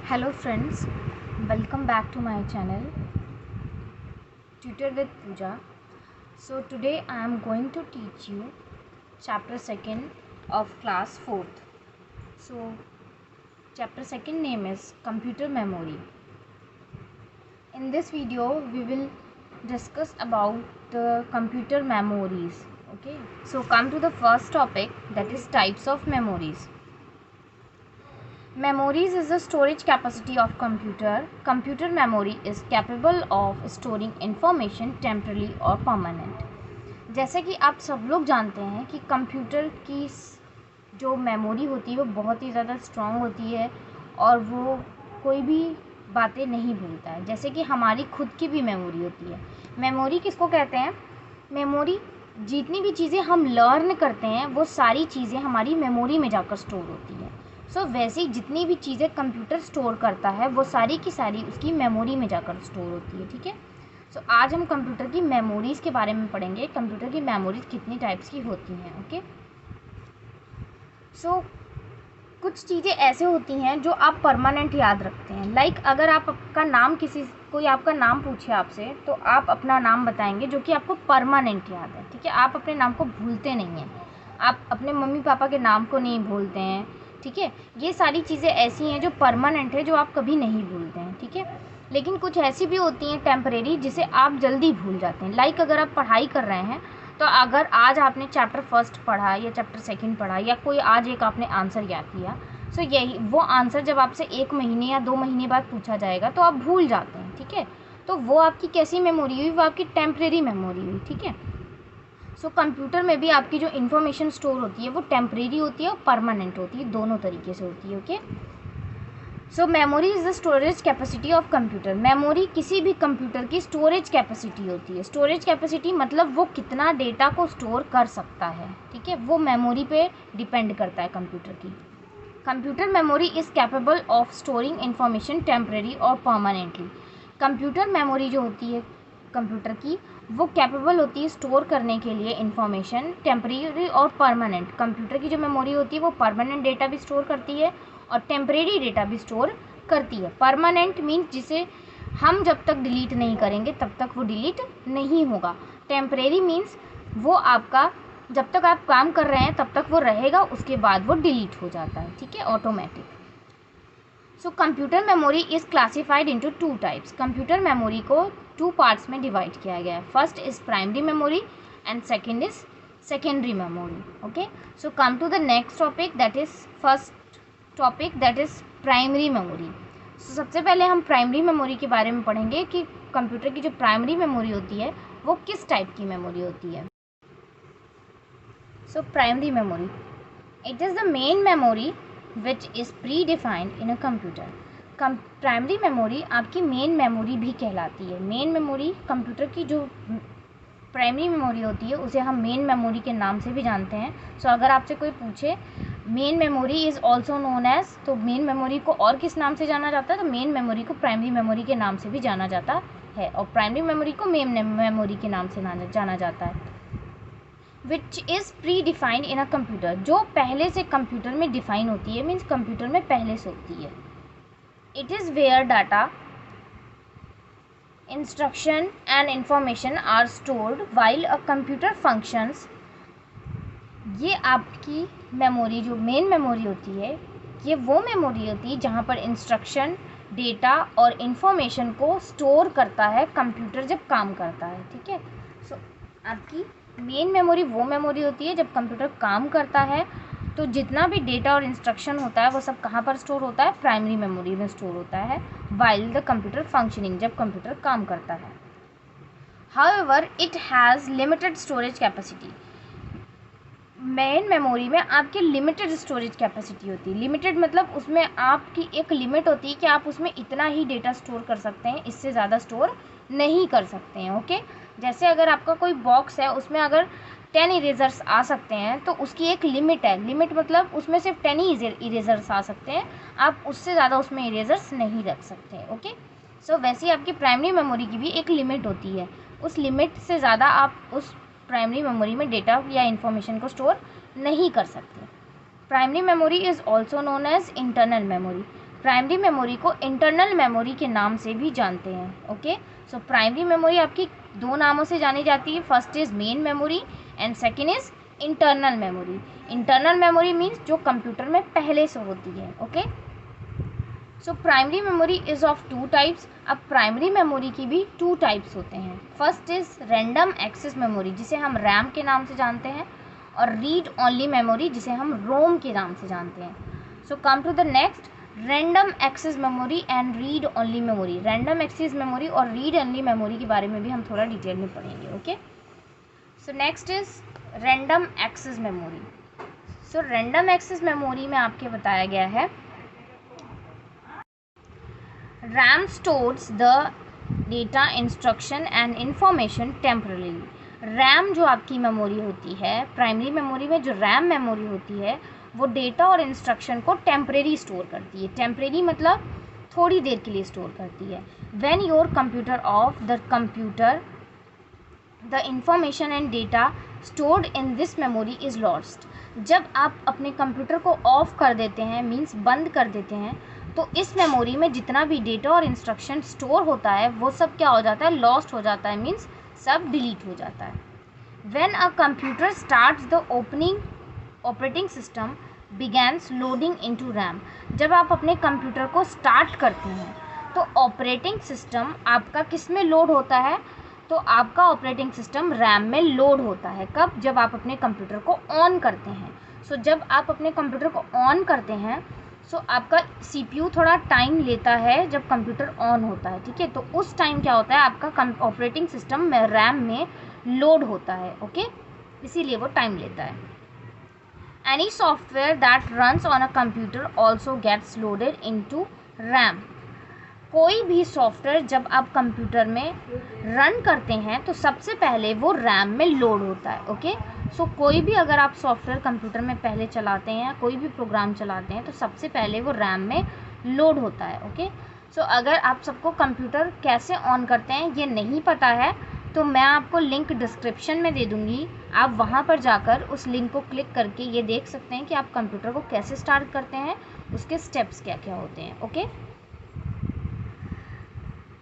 Hello friends, welcome back to my channel Tutor with Pooja. So today I am going to teach you chapter 2nd of class 4th. So chapter 2nd name is computer memory. In this video we will discuss about the computer memories. Okay, so come to the first topic, that is types of memories. Memories is the storage capacity of computer. Computer memory is capable of storing information temporarily or permanent. जैसे कि आप सब लोग जानते हैं कि computer की जो मेमोरी होती है वो बहुत ही ज़्यादा स्ट्रॉन्ग होती है और वो कोई भी बातें नहीं भूलता है, जैसे कि हमारी खुद की भी मेमोरी होती है। मेमोरी किसको कहते हैं? मेमोरी जितनी भी चीज़ें हम लर्न करते हैं वो सारी चीज़ें हमारी मेमोरी में जाकर स्टोर होती हैं। सो वैसे ही जितनी भी चीज़ें कंप्यूटर स्टोर करता है वो सारी की सारी उसकी मेमोरी में जाकर स्टोर होती है। ठीक है, सो आज हम कंप्यूटर की मेमोरीज़ के बारे में पढ़ेंगे। कंप्यूटर की मेमोरीज़ कितनी टाइप्स की होती हैं। ओके, सो कुछ चीज़ें ऐसे होती हैं जो आप परमानेंट याद रखते हैं। लाइक अगर आपका नाम कोई आपका नाम पूछे आपसे तो आप अपना नाम बताएंगे जो कि आपको परमानेंट याद है। ठीक है, आप अपने नाम को भूलते नहीं हैं, आप अपने मम्मी पापा के नाम को नहीं भूलते हैं। ठीक है, ये सारी चीज़ें ऐसी हैं जो परमानेंट है, जो आप कभी नहीं भूलते हैं। ठीक है, लेकिन कुछ ऐसी भी होती हैं टेम्परेरी जिसे आप जल्दी भूल जाते हैं। लाइक अगर आप पढ़ाई कर रहे हैं तो अगर आज आपने चैप्टर 1 पढ़ा या चैप्टर 2 पढ़ा या कोई आज एक आपने आंसर याद किया, सो यही वो आंसर जब आपसे 1 महीने या 2 महीने बाद पूछा जाएगा तो आप भूल जाते हैं। ठीक है, तो वो आपकी कैसी मेमोरी हुई? वो आपकी टेम्परेरी मेमोरी हुई। ठीक है, सो कंप्यूटर में भी आपकी जो इन्फॉर्मेशन स्टोर होती है वो टेम्परेरी होती है और परमानेंट होती है, दोनों तरीके से होती है। Okay, so memory is the storage capacity of computer. Memory किसी भी कंप्यूटर की स्टोरेज कैपेसिटी होती है। स्टोरेज कैपेसिटी मतलब वो कितना डेटा को स्टोर कर सकता है। ठीक है, वो मेमोरी पे डिपेंड करता है कंप्यूटर की। Computer memory is capable of storing information temporary और परमानेंटली। कंप्यूटर मेमोरी जो होती है कंप्यूटर की वो कैपेबल होती है स्टोर करने के लिए इंफॉर्मेशन टेम्परेरी और परमानेंट। कंप्यूटर की जो मेमोरी होती है वो परमानेंट डेटा भी स्टोर करती है और टेम्परेरी डेटा भी स्टोर करती है। परमानेंट मीन्स जिसे हम जब तक डिलीट नहीं करेंगे तब तक वो डिलीट नहीं होगा। टेम्परेरी मीन्स वो आपका जब तक आप काम कर रहे हैं तब तक वो रहेगा, उसके बाद वो डिलीट हो जाता है। ठीक है, automatic. So computer memory is classified into 2 types. Computer memory को 2 पार्ट्स में डिवाइड किया गया है। First is primary memory and second is secondary memory. Okay, so come to the next topic, that is first topic, that is primary memory. So सबसे पहले हम primary memory के बारे में पढ़ेंगे कि कंप्यूटर की जो प्राइमरी मेमोरी होती है वो किस टाइप की मेमोरी होती है। सो primary memory, it is the main memory which is predefined in a computer. Primary memory आपकी मेन मेमोरी भी कहलाती है। मेन मेमोरी कंप्यूटर की जो प्राइमरी मेमोरी होती है उसे हम मेन मेमोरी के नाम से भी जानते हैं। सो अगर आपसे कोई पूछे main memory is also known as, तो मेन मेमोरी को और किस नाम से जाना जाता है? तो मेन मेमोरी को प्राइमरी मेमोरी के नाम से भी जाना जाता है और प्राइमरी मेमोरी को मेन मेमोरी के नाम से जाना जाता है। Which is predefined in a computer, जो पहले से कंप्यूटर में डिफाइन होती है, मीन्स कंप्यूटर में पहले से होती है। It is where data, instruction and information are stored while a computer functions. ये आपकी मेमोरी जो मेन मेमोरी होती है ये वो मेमोरी होती है जहाँ पर इंस्ट्रक्शन, डेटा और इंफॉर्मेशन को स्टोर करता है कंप्यूटर जब काम करता है। ठीक है, सो आपकी मेन मेमोरी वो मेमोरी होती है जब कंप्यूटर काम करता है तो जितना भी डेटा और इंस्ट्रक्शन होता है वो सब कहाँ पर स्टोर होता है? प्राइमरी मेमोरी में स्टोर होता है वाइल द कंप्यूटर फंक्शनिंग, जब कंप्यूटर काम करता है। However it has limited storage capacity. Main memory में आपकी लिमिटेड स्टोरेज कैपेसिटी होती है। लिमिटेड मतलब उसमें आपकी एक लिमिट होती है कि आप उसमें इतना ही डेटा स्टोर कर सकते हैं, इससे ज़्यादा स्टोर नहीं कर सकते हैं। ओके, जैसे अगर आपका कोई बॉक्स है उसमें अगर 10 इरेजर्स आ सकते हैं तो उसकी एक लिमिट है। लिमिट मतलब उसमें सिर्फ 10 ही इरेजर्स आ सकते हैं, आप उससे ज़्यादा उसमें इरेजर्स नहीं रख सकते। ओके, सो वैसे ही आपकी प्राइमरी मेमोरी की भी एक लिमिट होती है, उस लिमिट से ज़्यादा आप उस प्राइमरी मेमोरी में डेटा या इन्फॉर्मेशन को स्टोर नहीं कर सकते। Primary memory is also known as internal memory. Primary memory को इंटरनल मेमोरी के नाम से भी जानते हैं। ओके, सो प्राइमरी मेमोरी आपकी दो नामों से जानी जाती है, first is main memory and second is internal memory. Internal memory means जो कंप्यूटर में पहले से होती है। Okay, so primary memory is of two types. अब प्राइमरी मेमोरी की भी टू टाइप्स होते हैं। First is random access memory जिसे हम रैम के नाम से जानते हैं, और रीड ओनली मेमोरी जिसे हम रोम के नाम से जानते हैं। So come to the next, random access memory and read only memory. Random access memory और रीड ओनली मेमोरी के बारे में भी हम थोड़ा डिटेल में पढ़ेंगे। Okay, so next is random access memory. So random access memory में आपके बताया गया है RAM stores the data, instruction and information temporarily. RAM जो आपकी मेमोरी होती है, प्राइमरी मेमोरी में जो RAM मेमोरी होती है वो डेटा और इंस्ट्रक्शन को टेम्परेरी स्टोर करती है। टेम्परेरी मतलब थोड़ी देर के लिए स्टोर करती है। When your computer of the computer the information and data stored in this memory is lost. जब आप अपने कंप्यूटर को ऑफ कर देते हैं, मीन्स बंद कर देते हैं, तो इस मेमोरी में जितना भी डेटा और इंस्ट्रक्शन स्टोर होता है वो सब क्या हो जाता है, लॉस्ट हो जाता है, मीन्स सब डिलीट हो जाता है। When a computer starts the opening operating system begins loading into RAM. जब आप अपने कंप्यूटर को स्टार्ट करते हैं तो ऑपरेटिंग सिस्टम आपका किस में लोड होता है, तो आपका ऑपरेटिंग सिस्टम रैम में लोड होता है। कब? जब आप अपने कंप्यूटर को ऑन करते हैं। सो जब आप अपने कंप्यूटर को ऑन करते हैं सो आपका CPU थोड़ा टाइम लेता है जब कंप्यूटर ऑन होता है, ठीक है। तो उस टाइम क्या होता है, आपका ऑपरेटिंग सिस्टम में रैम में लोड होता है। ओके, इसीलिए वो टाइम लेता है। Any software that runs on a computer also gets loaded into RAM. कोई भी सॉफ्टवेयर जब आप कंप्यूटर में रन करते हैं तो सबसे पहले वो रैम में लोड होता है। ओके, सो कोई भी अगर आप सॉफ्टवेयर कंप्यूटर में पहले चलाते हैं, कोई भी प्रोग्राम चलाते हैं, तो सबसे पहले वो रैम में लोड होता है। ओके, सो अगर आप सबको कंप्यूटर कैसे ऑन करते हैं ये नहीं पता है तो मैं आपको लिंक डिस्क्रिप्शन में दे दूँगी, आप वहाँ पर जाकर उस लिंक को क्लिक करके ये देख सकते हैं कि आप कंप्यूटर को कैसे स्टार्ट करते हैं, उसके स्टेप्स क्या क्या होते हैं। Okay,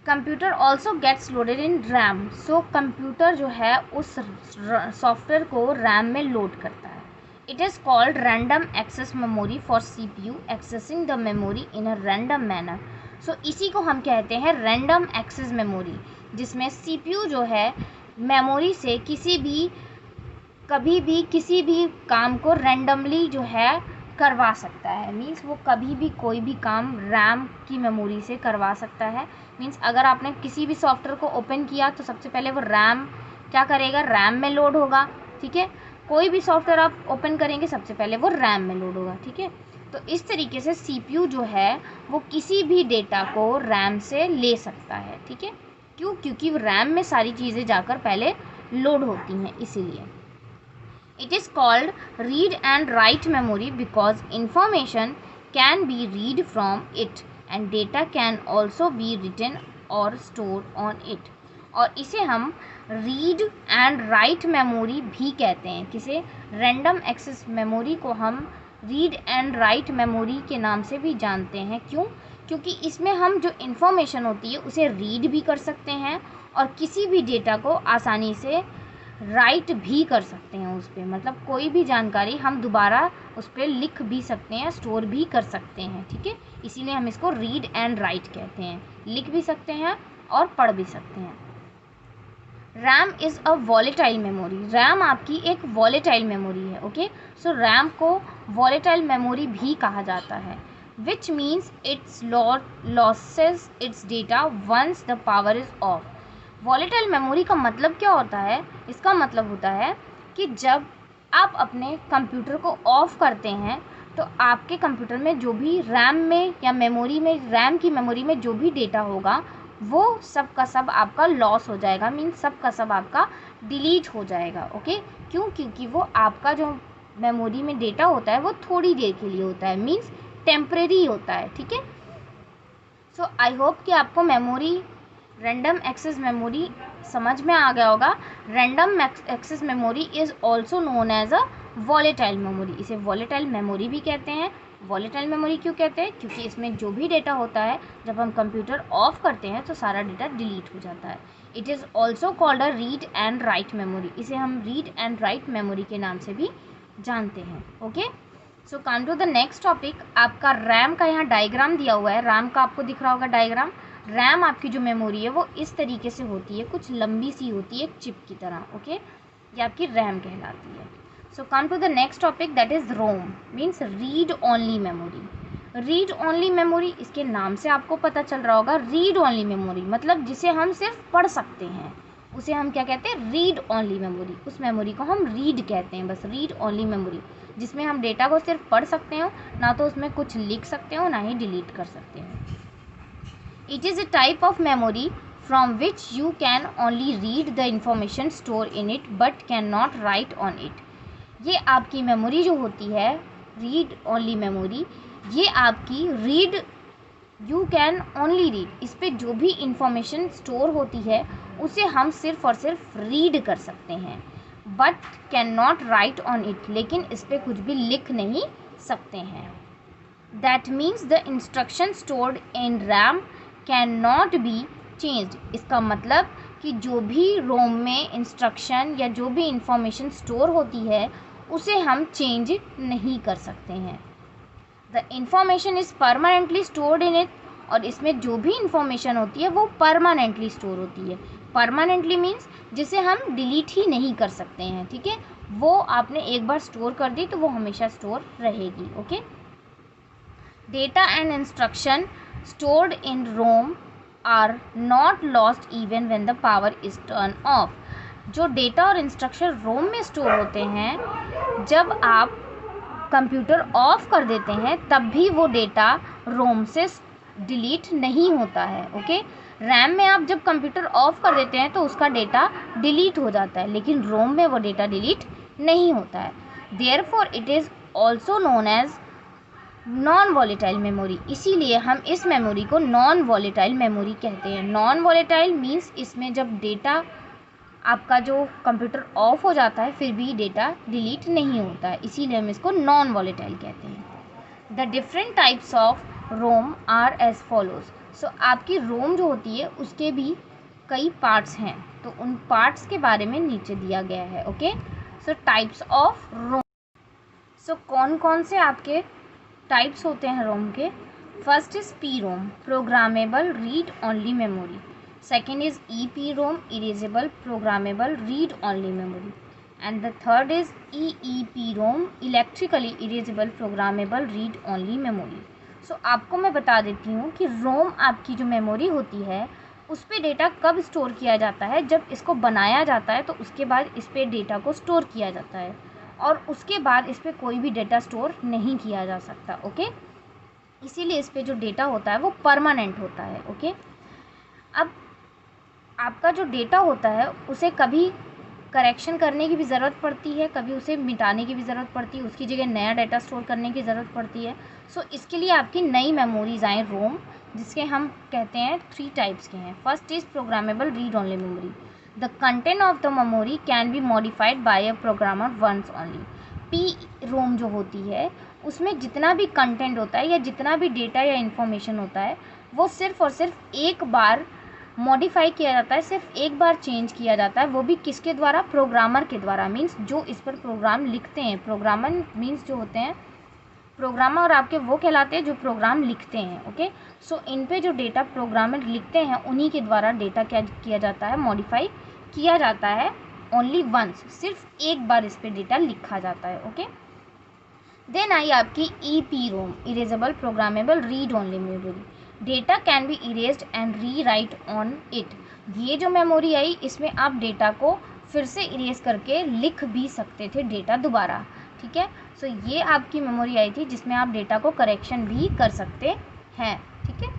computer also gets loaded in RAM. So computer जो है उस सॉफ्टवेयर को रैम में लोड करता है। It is called random access memory for CPU accessing the memory in a random manner. So इसी को हम कहते हैं रैंडम एक्सेस मेमोरी, जिसमें CPU जो है मेमोरी से कभी भी किसी भी काम को रैंडमली जो है करवा सकता है। मीन्स वो कभी भी कोई भी काम रैम की मेमोरी से करवा सकता है। मीन्स अगर आपने किसी भी सॉफ्टवेयर को ओपन किया तो सबसे पहले वो रैम क्या करेगा, रैम में लोड होगा, ठीक है। कोई भी सॉफ्टवेयर आप ओपन करेंगे सबसे पहले वो रैम में लोड होगा, ठीक है। तो इस तरीके से CPU जो है वो किसी भी डेटा को रैम से ले सकता है, ठीक है। क्यों? क्योंकि रैम में सारी चीज़ें जाकर पहले लोड होती हैं, इसीलिए। It is called read and write memory because information can be read from it and data can also be written or stored on it. और इसे हम read and write memory भी कहते हैं। किसे? random access memory को हम read and write memory के नाम से भी जानते हैं। क्यों? क्योंकि इसमें हम जो information होती है उसे read भी कर सकते हैं और किसी भी डेटा को आसानी से राइट भी कर सकते हैं उस पर, मतलब कोई भी जानकारी हम दोबारा उस पर लिख भी सकते हैं, स्टोर भी कर सकते हैं, ठीक है। इसीलिए हम इसको रीड एंड राइट कहते हैं, लिख भी सकते हैं और पढ़ भी सकते हैं। RAM is a volatile memory. RAM आपकी एक वॉलेटाइल मेमोरी है। ओके, सो रैम को वॉलेटाइल मेमोरी भी कहा जाता है, which means it's loses its data once the power is off. Volatile memory का मतलब क्या होता है? इसका मतलब होता है कि जब आप अपने कंप्यूटर को ऑफ़ करते हैं तो आपके कंप्यूटर में जो भी रैम में या मेमोरी में, रैम की मेमोरी में जो भी डेटा होगा वो सब का सब आपका लॉस हो जाएगा, मीन्स सब का सब आपका डिलीट हो जाएगा। ओके, क्यों? क्योंकि वो आपका जो मेमोरी में डेटा होता है वो थोड़ी देर के लिए होता है, मीन्स टेम्परेरी होता है, ठीक है। सो आई होप कि आपको मेमोरी, रैंडम एक्सेस मेमोरी समझ में आ गया होगा। Random access memory is also known as a volatile memory. इसे वॉलेटाइल मेमोरी भी कहते हैं वॉलेटाइल मेमोरी क्यों कहते हैं? क्योंकि इसमें जो भी डेटा होता है जब हम कंप्यूटर ऑफ करते हैं तो सारा डेटा डिलीट हो जाता है। It is also called a read and write memory. इसे हम रीड एंड राइट मेमोरी के नाम से भी जानते हैं। Okay, so come to the next topic. आपका रैम का यहाँ डायग्राम दिया हुआ है। रैम का आपको दिख रहा होगा डायग्राम। रैम आपकी जो मेमोरी है वो इस तरीके से होती है, कुछ लंबी सी होती है, एक चिप की तरह। ओके, ये आपकी रैम कहलाती है। So come to the next topic, that is ROM, means read only memory. Read only memory, इसके नाम से आपको पता चल रहा होगा, रीड ओनली मेमोरी मतलब जिसे हम सिर्फ पढ़ सकते हैं उसे हम क्या कहते हैं? Read only memory. उस मेमोरी को हम रीड कहते हैं, बस रीड ओनली मेमोरी, जिसमें हम डेटा को सिर्फ पढ़ सकते हो, ना तो उसमें कुछ लिख सकते हो ना ही डिलीट कर सकते हो। It is a type of memory from which you can only read the information stored in it but cannot write on it। ये आपकी मेमोरी जो होती है, रीड ओनली मेमोरी, ये आपकी read, you can only read, इस पर जो भी इंफॉर्मेशन स्टोर होती है उसे हम सिर्फ और सिर्फ रीड कर सकते हैं, but can not right on it, लेकिन इस पर कुछ भी लिख नहीं सकते हैं। That means the instruction stored in RAM can not be changed. इसका मतलब कि जो भी रोम में इंस्ट्रक्शन या जो भी इंफॉर्मेशन स्टोर होती है उसे हम चेंज नहीं कर सकते हैं। The information is permanently stored in it, और इसमें जो भी इंफॉर्मेशन होती है वो परमानेंटली स्टोर होती है। परमानेंटली मीन्स जिसे हम डिलीट ही नहीं कर सकते हैं, ठीक है, वो आपने एक बार स्टोर कर दी तो वो हमेशा स्टोर रहेगी। Okay, data and instruction stored in ROM are not lost even when the power is turn off. जो डेटा और इंस्ट्रक्शन रोम में स्टोर होते हैं, जब आप कंप्यूटर ऑफ कर देते हैं तब भी वो डेटा रोम से डिलीट नहीं होता है। ओके, रैम में आप जब कंप्यूटर ऑफ कर देते हैं तो उसका डेटा डिलीट हो जाता है, लेकिन रोम में वो डेटा डिलीट नहीं होता है। Therefore it is also known as non volatile memory. इसीलिए हम इस मेमोरी को नॉन वॉलेटाइल मेमोरी कहते हैं। नॉन वॉलेटाइल मीन्स इसमें जब डेटा आपका जो कंप्यूटर ऑफ हो जाता है फिर भी डेटा डिलीट नहीं होता है, इसीलिए हम इसको नॉन वॉलेटाइल कहते हैं। The different types of ROM are as follows. So आपकी रोम जो होती है उसके भी कई पार्ट्स हैं, तो उन पार्ट्स के बारे में नीचे दिया गया है। Okay, so types of ROM. So कौन कौन से आपके टाइप्स होते हैं रोम के? First is P ROM, programmable read only memory. Second is E P ROM, erasable programmable read only memory. And the third is E E P ROM, electrically erasable programmable read only memory. So आपको मैं बता देती हूँ कि रोम आपकी जो memory होती है उस पर डेटा कब स्टोर किया जाता है? जब इसको बनाया जाता है तो उसके बाद इस पर डेटा को स्टोर किया जाता है, और उसके बाद इस पर कोई भी डेटा स्टोर नहीं किया जा सकता। ओके, इसीलिए इस पर जो डेटा होता है वो परमानेंट होता है। ओके, अब आपका जो डेटा होता है उसे कभी करेक्शन करने की भी ज़रूरत पड़ती है, कभी उसे मिटाने की भी ज़रूरत पड़ती है, उसकी जगह नया डाटा स्टोर करने की ज़रूरत पड़ती है। सो इसके लिए आपकी नई मेमोरीज आए रोम, जिसके हम कहते हैं 3 टाइप्स के हैं। First is programmable read only memory. The content of the memory can be modified by a programmer once only. P ROM जो होती है उसमें जितना भी कंटेंट होता है या जितना भी डेटा या इन्फॉर्मेशन होता है वो सिर्फ़ और सिर्फ एक बार मॉडिफाई किया जाता है, सिर्फ एक बार चेंज किया जाता है, वो भी किसके द्वारा? प्रोग्रामर के द्वारा। मीन्स जो इस पर प्रोग्राम लिखते हैं, प्रोग्रामर मीन्स जो होते हैं प्रोग्रामर, और आपके वो कहलाते हैं जो प्रोग्राम लिखते हैं। ओके, सो इन पे जो डेटा प्रोग्रामर लिखते हैं उन्हीं के द्वारा डेटा क्या किया जाता है? मॉडिफाई किया जाता है। ओनली वंस, सिर्फ एक बार इस पर डेटा लिखा जाता है। ओके, देन आई आपकी E P ROM, erasable programmable read only memory. Data can be erased and re right on it. ये जो मेमोरी आई इसमें आप डेटा को फिर से इरेज करके लिख भी सकते थे डेटा दोबारा, ठीक है। सो ये आपकी मेमोरी आई थी जिसमें आप डेटा को करेक्शन भी कर सकते हैं, ठीक है।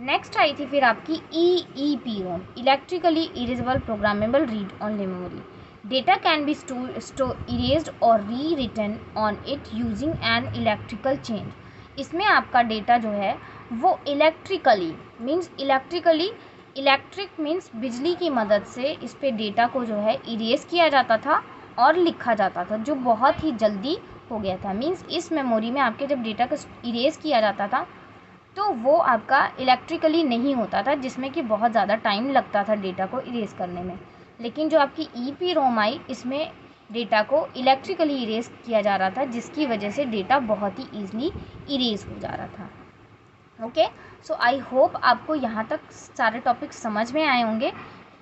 नेक्स्ट आई थी फिर आपकी E P ROM, electrically erasable programmable read only memory. Data can be erased और rewritten on it using an electrical change. इसमें आपका डेटा जो है वो इलेक्ट्रिकली मीन्स इलेक्ट्रिक मीन्स बिजली की मदद से इस पे डेटा को जो है इरेज किया जाता था और लिखा जाता था, जो बहुत ही जल्दी हो गया था। मीन्स इस मेमोरी में आपके जब डेटा को इरेज़ किया जाता था तो वो आपका इलेक्ट्रिकली नहीं होता था, जिसमें कि बहुत ज़्यादा टाइम लगता था डेटा को इरेज़ करने में। लेकिन जो आपकी EEPROM आई, इसमें डेटा को इलेक्ट्रिकली इरेज़ किया जा रहा था, जिसकी वजह से डेटा बहुत ही ईज़िली इरेज़ हो जा रहा था। ओके, सो आई होप आपको यहाँ तक सारे टॉपिक समझ में आए होंगे।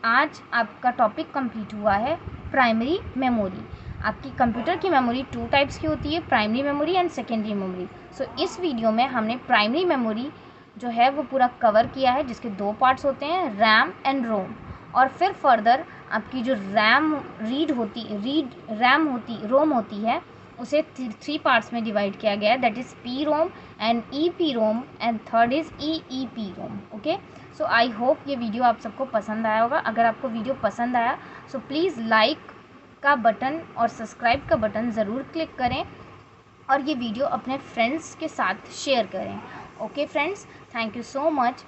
आज आपका टॉपिक कंप्लीट हुआ है प्राइमरी मेमोरी। आपकी कंप्यूटर की मेमोरी 2 टाइप्स की होती है, primary memory and secondary memory. So इस वीडियो में हमने प्राइमरी मेमोरी जो है वो पूरा कवर किया है, जिसके 2 पार्ट्स होते हैं, रैम एंड रोम। और फिर फर्दर आपकी जो रोम होती है, उसे 3 पार्ट्स में डिवाइड किया गया है, that is PROM and EPROM and third is EEPROM। Okay, so I hope ये वीडियो आप सबको पसंद आया होगा। अगर आपको वीडियो पसंद आया सो प्लीज़ लाइक का बटन और सब्सक्राइब का बटन ज़रूर क्लिक करें और ये वीडियो अपने फ्रेंड्स के साथ शेयर करें। Okay friends, thank you so much,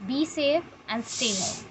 be safe and stay home.